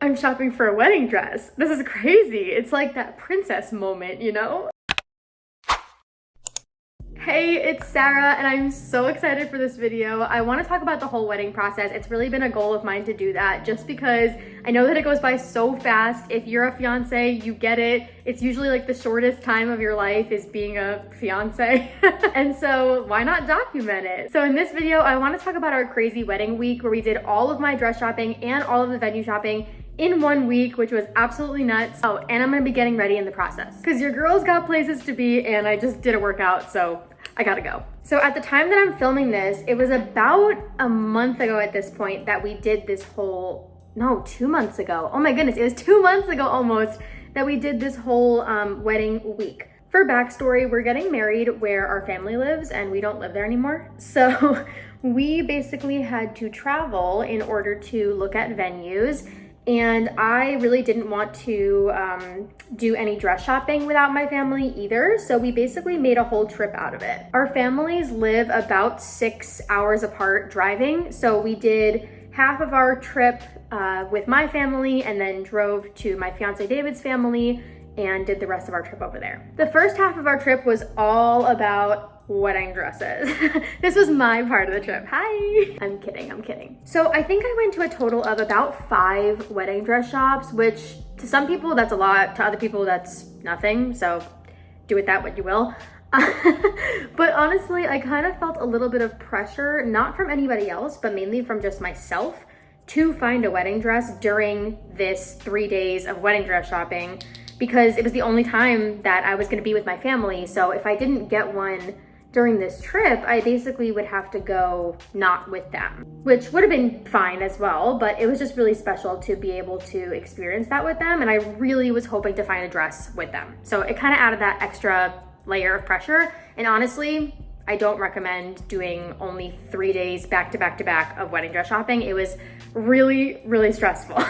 I'm shopping for a wedding dress. This is crazy. It's like that princess moment, you know? Hey, it's Sarah, and I'm so excited for this video. I want to talk about the whole wedding process. It's really been a goal of mine to do that just because I know that it goes by so fast. If you're a fiance, you get it. It's usually like the shortest time of your life is being a fiance. And so why not document it? So in this video, I want to talk about our crazy wedding week where we did all of my dress shopping and all of the venue shopping in 1 week, which was absolutely nuts. Oh, and I'm gonna be getting ready in the process because your girl's got places to be and I just did a workout, so I gotta go. So at the time that I'm filming this, it was about a month ago at this point that we did this whole, no, 2 months ago. Oh my goodness, it was 2 months ago almost that we did this whole wedding week. For backstory, we're getting married where our family lives and we don't live there anymore. So we basically had to travel in order to look at venues. And I really didn't want to do any dress shopping without my family either. So we basically made a whole trip out of it. Our families live about 6 hours apart driving. So we did half of our trip with my family and then drove to my fiance David's family and did the rest of our trip over there. The first half of our trip was all about wedding dresses. This was my part of the trip. Hi. I'm kidding. So I think I went to a total of about 5 wedding dress shops, which to some people that's a lot, to other people that's nothing. So do with that what you will. But honestly, I kind of felt a little bit of pressure, not from anybody else, but mainly from just myself to find a wedding dress during this 3 days of wedding dress shopping because it was the only time that I was gonna be with my family. So if I didn't get one during this trip, I basically would have to go not with them, which would have been fine as well, but it was just really special to be able to experience that with them. And I really was hoping to find a dress with them. So it kind of added that extra layer of pressure. And honestly, I don't recommend doing only 3 days back to back to back of wedding dress shopping. It was really, really stressful.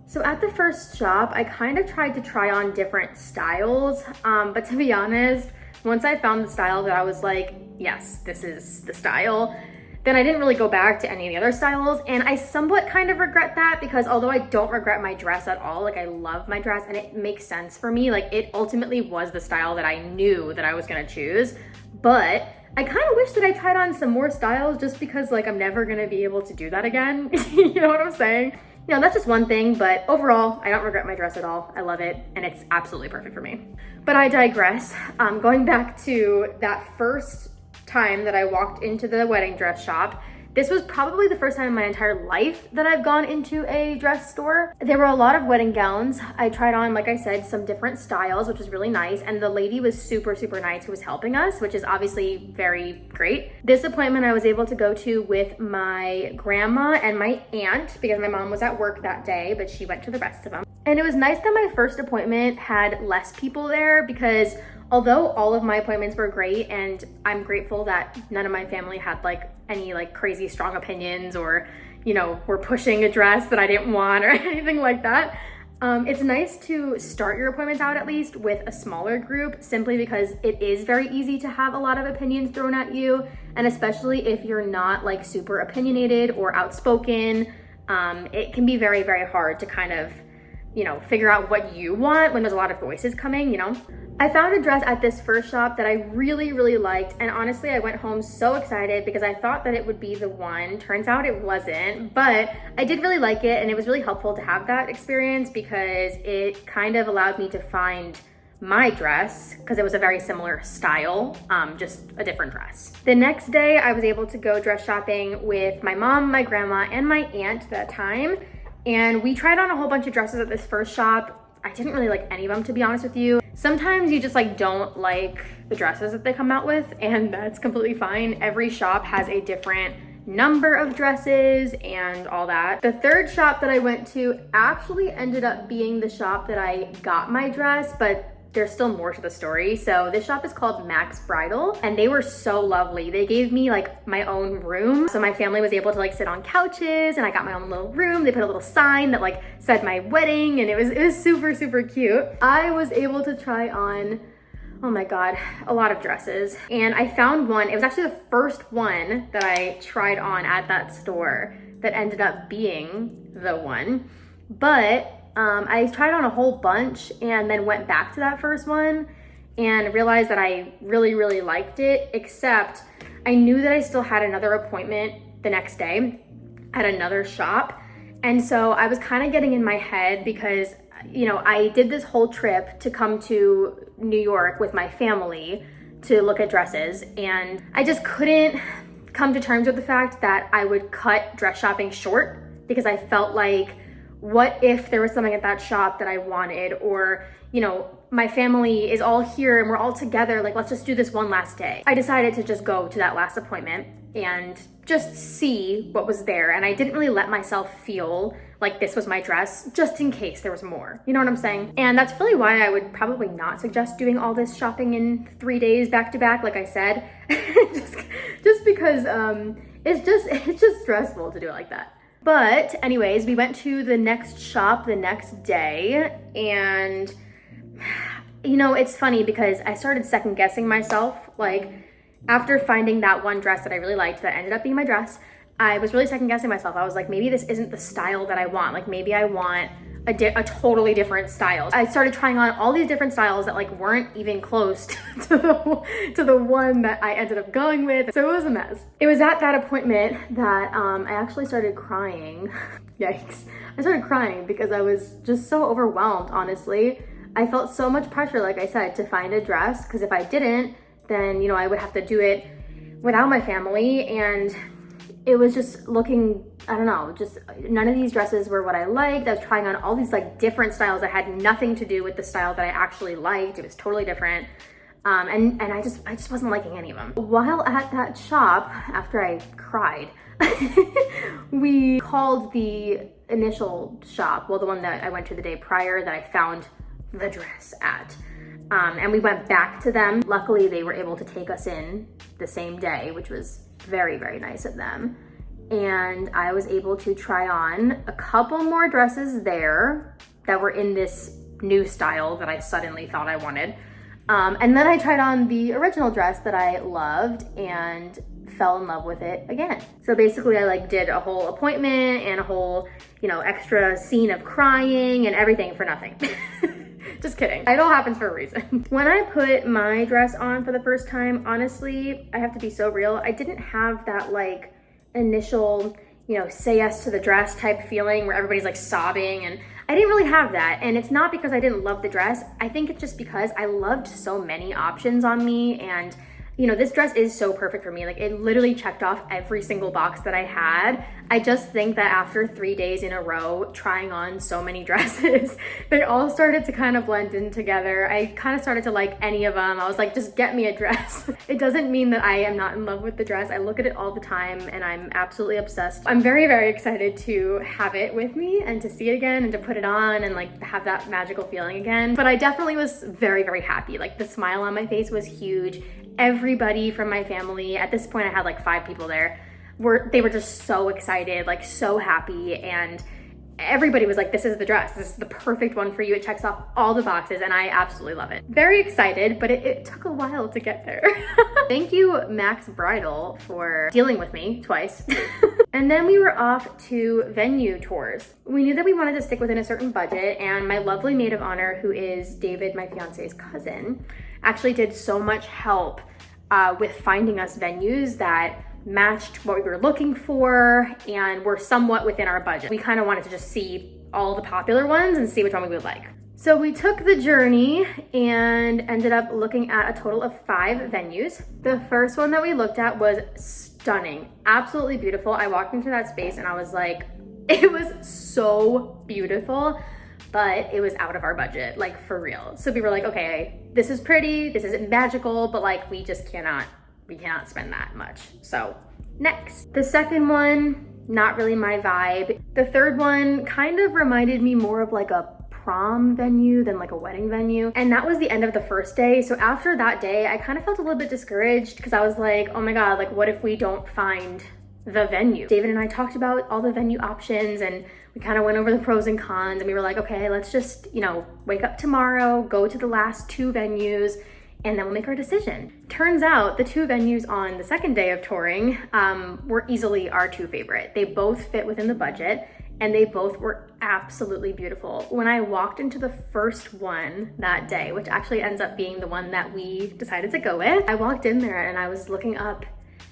So at the first shop, I kind of tried to try on different styles, but to be honest, once I found the style that I was like, yes, this is the style, then I didn't really go back to any of the other styles. And I somewhat kind of regret that because although I don't regret my dress at all, like I love my dress and it makes sense for me, like it ultimately was the style that I knew that I was gonna choose. But I kind of wish that I tried on some more styles just because like I'm never gonna be able to do that again. You know what I'm saying? You know, that's just one thing, but overall, I don't regret my dress at all. I love it, and it's absolutely perfect for me. But I digress. Going back to that first time that I walked into the wedding dress shop, this was probably the first time in my entire life that I've gone into a dress store. There were a lot of wedding gowns. I tried on, like I said, some different styles, which was really nice. And the lady was super, super nice who was helping us, which is obviously very great. This appointment I was able to go to with my grandma and my aunt because my mom was at work that day, but she went to the rest of them. And it was nice that my first appointment had less people there because although all of my appointments were great and I'm grateful that none of my family had like any like crazy strong opinions or, you know, were pushing a dress that I didn't want or anything like that. It's nice to start your appointments out at least with a smaller group simply because it is very easy to have a lot of opinions thrown at you. And especially if you're not like super opinionated or outspoken, it can be very, very hard to kind of, you know, figure out what you want when there's a lot of voices coming, you know? I found a dress at this first shop that I really, really liked. And honestly, I went home so excited because I thought that it would be the one. Turns out it wasn't, but I did really like it. And it was really helpful to have that experience because it kind of allowed me to find my dress because it was a very similar style, just a different dress. The next day, I was able to go dress shopping with my mom, my grandma, and my aunt that time. And we tried on a whole bunch of dresses at this first shop. I didn't really like any of them, to be honest with you. Sometimes you just like don't like the dresses that they come out with, and that's completely fine. Every shop has a different number of dresses and all that. The third shop that I went to actually ended up being the shop that I got my dress, but there's still more to the story. So this shop is called Bridal, and they were so lovely. They gave me like my own room. So my family was able to like sit on couches and I got my own little room. They put a little sign that like said my wedding and it was super, super cute. I was able to try on, oh my God, a lot of dresses. And I found one, it was actually the first one that I tried on at that store that ended up being the one. But I tried on a whole bunch and then went back to that first one and realized that I really, really liked it, except I knew that I still had another appointment the next day at another shop. And so I was kind of getting in my head because, you know, I did this whole trip to come to New York with my family to look at dresses, and I just couldn't come to terms with the fact that I would cut dress shopping short because I felt like, what if there was something at that shop that I wanted, or, you know, my family is all here and we're all together, like, let's just do this one last day. I decided to just go to that last appointment and just see what was there. And I didn't really let myself feel like this was my dress, just in case there was more. You know what I'm saying? And that's really why I would probably not suggest doing all this shopping in 3 days back to back, like I said, just because it's just stressful to do it like that. But anyways, we went to the next shop the next day, and you know, it's funny because I started second guessing myself. Like, after finding that one dress that I really liked that ended up being my dress, I was really second guessing myself. I was like, maybe this isn't the style that I want. Like, maybe I want a totally different style. I started trying on all these different styles that like weren't even close to the one that I ended up going with. So it was a mess. It was at that appointment that I actually started crying. Yikes. I started crying because I was just so overwhelmed, honestly. I felt so much pressure, like I said, to find a dress, because if I didn't, then, you know, I would have to do it without my family, and it was just looking, I don't know, just none of these dresses were what I liked. I was trying on all these like different styles that had nothing to do with the style that I actually liked. It was totally different. And I just wasn't liking any of them. While at that shop, after I cried, we called the initial shop, well, the one that I went to the day prior that I found the dress at. And we went back to them. Luckily, they were able to take us in the same day, which was very, very nice of them. And I was able to try on a couple more dresses there that were in this new style that I suddenly thought I wanted. And then I tried on the original dress that I loved and fell in love with it again. So basically I like did a whole appointment and a whole, you know, extra scene of crying and everything for nothing. Just kidding. It all happens for a reason. When I put my dress on for the first time, honestly, I have to be so real, I didn't have that like initial, you know, say yes to the dress type feeling where everybody's like sobbing, and I didn't really have that. And it's not because I didn't love the dress. I think it's just because I loved so many options on me, and you know, this dress is so perfect for me. Like, it literally checked off every single box that I had. I just think that after 3 days in a row trying on so many dresses, they all started to kind of blend in together. I kind of started to like any of them. I was like, just get me a dress. It doesn't mean that I am not in love with the dress. I look at it all the time and I'm absolutely obsessed. I'm very, very excited to have it with me and to see it again and to put it on and like have that magical feeling again. But I definitely was very, very happy. Like, the smile on my face was huge. Everybody from my family, at this point I had like 5 people there, they were just so excited, like so happy, and everybody was like, this is the dress, this is the perfect one for you, it checks off all the boxes, and I absolutely love it. Very excited, but it took a while to get there. Thank you, Max Bridal, for dealing with me twice. And then we were off to venue tours. We knew that we wanted to stick within a certain budget, and my lovely maid of honor, who is David, my fiance's cousin, actually did so much help with finding us venues that matched what we were looking for and were somewhat within our budget. We kind of wanted to just see all the popular ones and see which one we would like. So we took the journey and ended up looking at a total of 5 venues. The first one that we looked at was stunning, absolutely beautiful. I walked into that space and I was like, it was so beautiful, but it was out of our budget, like for real. So we were like, okay, this is pretty, this is magical, but like we cannot spend that much. So next. The second one, not really my vibe. The third one kind of reminded me more of like a prom venue than like a wedding venue. And that was the end of the first day. So after that day, I kind of felt a little bit discouraged because I was like, oh my God, like what if we don't find the venue? David and I talked about all the venue options and we kind of went over the pros and cons, and we were like, okay, let's just, you know, wake up tomorrow, go to the last 2 venues, and then we'll make our decision. Turns out the 2 venues on the second day of touring were easily our 2 favorite. They both fit within the budget, and they both were absolutely beautiful. When I walked into the first one that day, which actually ends up being the one that we decided to go with, I walked in there and I was looking up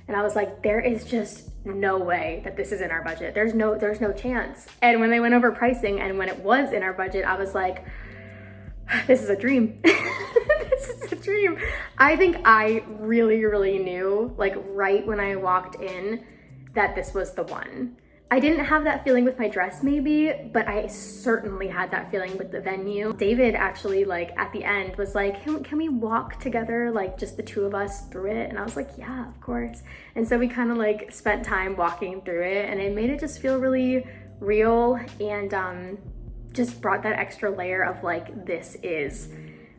and I was like, there is just no way that this is in our budget. There's no chance. And when they went over pricing and when it was in our budget, I was like, this is a dream. This is a dream. I think I really knew, like right when I walked in, that this was the one. I didn't have that feeling with my dress maybe, but I certainly had that feeling with the venue. David actually, like at the end was like, can we walk together, like just the two of us through it? And I was like, yeah, of course. And so we kind of like spent time walking through it, and it made it just feel really real, and just brought that extra layer of like, this is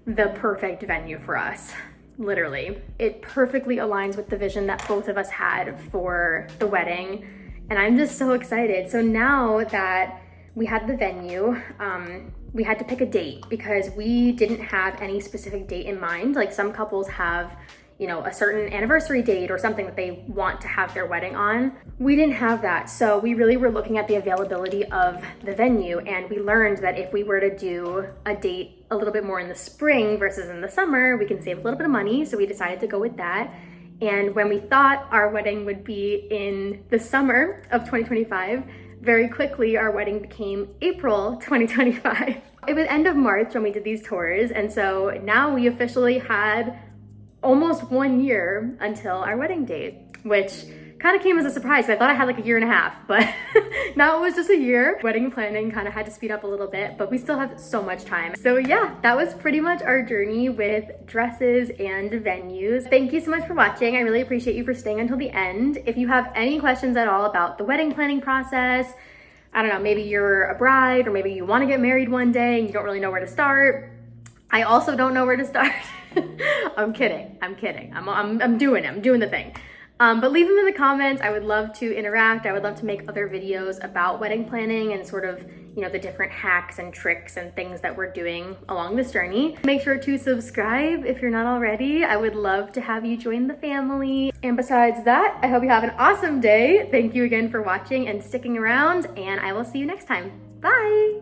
the perfect venue for us. Literally. It perfectly aligns with the vision that both of us had for the wedding. And I'm just so excited. So now that we had the venue, we had to pick a date because we didn't have any specific date in mind. Like some couples have, you know, a certain anniversary date or something that they want to have their wedding on. We didn't have that. So we really were looking at the availability of the venue, and we learned that if we were to do a date a little bit more in the spring versus in the summer, we can save a little bit of money. So we decided to go with that. And when we thought our wedding would be in the summer of 2025, very quickly our wedding became April 2025. It was end of March when we did these tours, and so now we officially had almost 1 year until our wedding date, which kind of came as a surprise. I thought I had like a year and a half, but now it was just a year. Wedding planning kind of had to speed up a little bit, but we still have so much time. So yeah, that was pretty much our journey with dresses and venues. Thank you so much for watching. I really appreciate you for staying until the end. If you have any questions at all about the wedding planning process, I don't know, maybe you're a bride or maybe you want to get married one day and you don't really know where to start. I also don't know where to start. I'm kidding. I'm doing the thing. But leave them in the comments. I would love to interact. I would love to make other videos about wedding planning and sort of, you know, the different hacks and tricks and things that we're doing along this journey. Make sure to subscribe if you're not already. I would love to have you join the family. And besides that, I hope you have an awesome day. Thank you again for watching and sticking around, and I will see you next time. Bye.